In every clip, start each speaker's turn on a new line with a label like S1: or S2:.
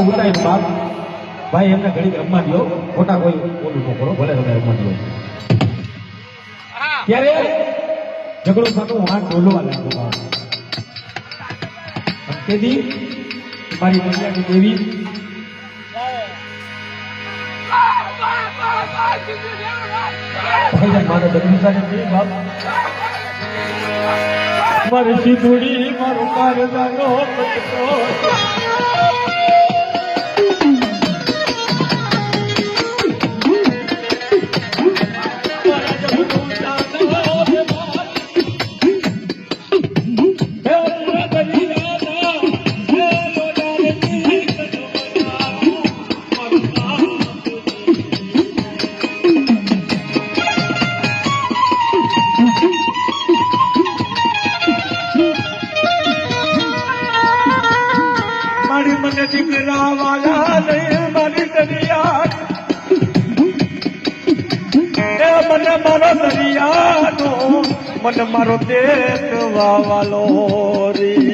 S1: ઉતાય બાપ ભાઈ એમને ઘડી રમવા દો ખોટા કોઈ બોલું ન કરો ભલે તમે રમવા દો ત્યારે ઝઘડો થતો વાંક બોલવા લાગ્યો બાપ તેથી મારી દુનિયાની દેવી મારો દક્ષિણાને દે બાપ મારી સીધુડી મારો કારજાનો પટકો મને દીકરા વાલા નહીં મારી દરિયા મને મારો દરિયાનો મને મારો દેશ વાલો રી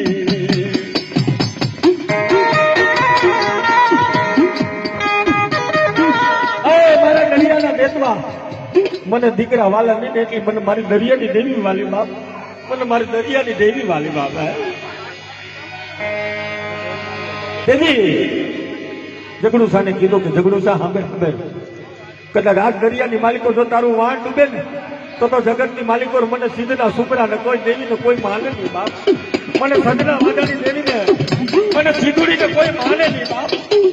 S1: મારા દરિયાના દેશમાં મને દીકરા વાલા નહીં એટલે મને મારી દરિયાની દેવી વાલી બાપ મને મારી દરિયાની દેવી વાલી બાપ તેથી ઝઘડું શાને કીધું કે ઝઘડું શા સાંભળે કદાચ આ દરિયાની માલિકો જો તારું વાણ ડૂબે ને તો જગતની માલિકો મને સિદ્ધના સુપરા ને કોઈ દેવી ને કોઈ માને નહીં બાપ મને સજના વાદાની દેવી ને મને સીધુડી ને કોઈ માને નહીં બાપ